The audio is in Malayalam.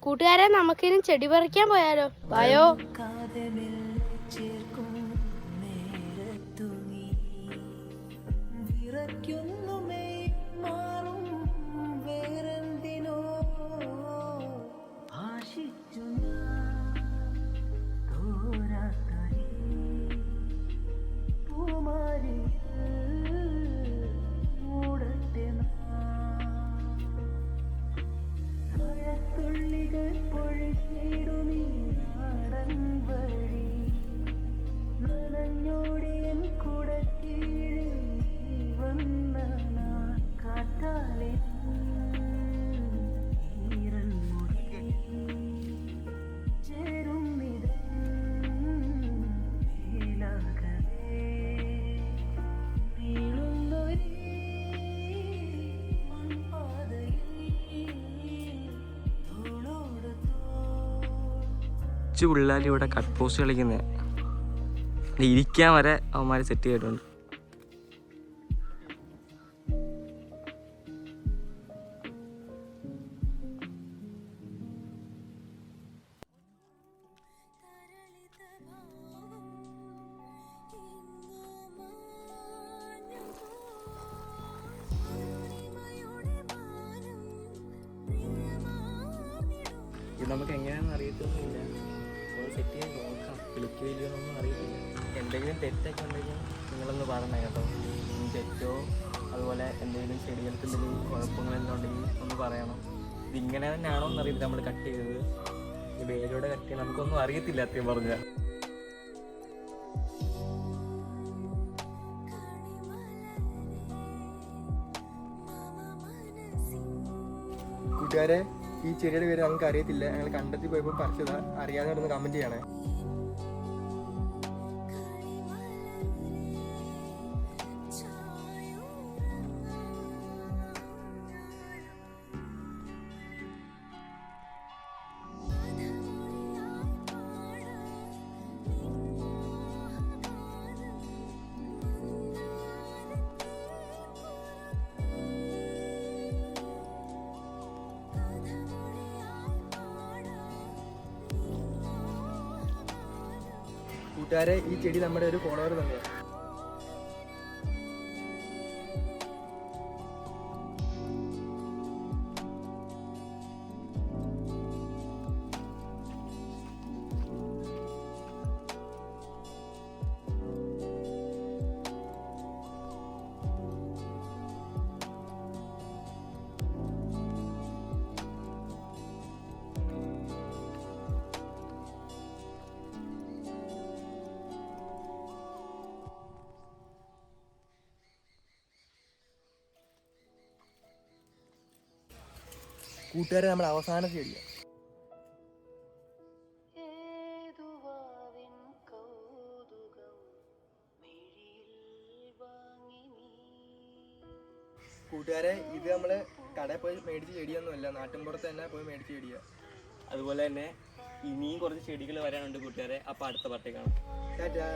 കൂട്ടുകാരെ, നമുക്കിനി ചെടി പറിക്കാൻ പോയാലോ? വായോ. പിള്ളേർ ഇവിടെ കട്ട് പോസ്റ്റ് കളിക്കുന്നത് ഇരിക്കാൻ വരെ അവന്മാർ സെറ്റ് ചെയ്തിട്ടുണ്ട്. ഇത് നമുക്ക് എങ്ങനെയാണെന്ന് അറിയത്തൊന്നുമില്ല. സെറ്റ് ചെയ്യാൻ നോക്കാം. വിളിക്കുകയില്ലയൊന്നും അറിയത്തില്ല. എന്തെങ്കിലും തെറ്റൊക്കെ ഉണ്ടെങ്കിൽ നിങ്ങളൊന്ന് പറഞ്ഞേ കേട്ടോ. തെറ്റോ അതുപോലെ എന്തെങ്കിലും ചെടികൾക്ക് എന്തെങ്കിലും കുഴപ്പങ്ങളെല്ലാം ഉണ്ടെങ്കിൽ ഒന്ന് പറയണം. ഇതിങ്ങനെ തന്നെയാണോ എന്നറിയത്തില്ല നമ്മൾ കട്ട് ചെയ്തത്. ഈ വേരോടെ കട്ട് ചെയ്യാൻ നമുക്കൊന്നും അറിയത്തില്ല സത്യം പറഞ്ഞാൽ. കൂട്ടുകാരെ, ഈ ചെടിയുടെ പേര് ഞങ്ങൾക്ക് അറിയത്തില്ല. ഞങ്ങൾ കണ്ടെത്തി പോയപ്പോൾ പറിച്ചതാ. അറിയാതെ കമന്റ് ചെയ്യണേ. കൂട്ടുകാരെ, ഈ ചെടി നമ്മുടെ ഒരു ഫോളോവർ തന്നെയാണ്. കൂട്ടുകാരെ, നമ്മുടെ അവസാന ചെടിയാണ്. കൂട്ടുകാരെ, ഇത് നമ്മള് കടയിൽ പോയി മേടിച്ച ചെടിയൊന്നുമല്ല, നാട്ടിൻപുറത്ത് തന്നെ പോയി മേടിച്ച ചെടിയാണ്. അതുപോലെ തന്നെ ഇനിയും കുറച്ച് ചെടികൾ വരാനുണ്ട് കൂട്ടുകാരെ. അപ്പോൾ അടുത്ത പാർട്ടി കാണാം. ടാറ്റാ.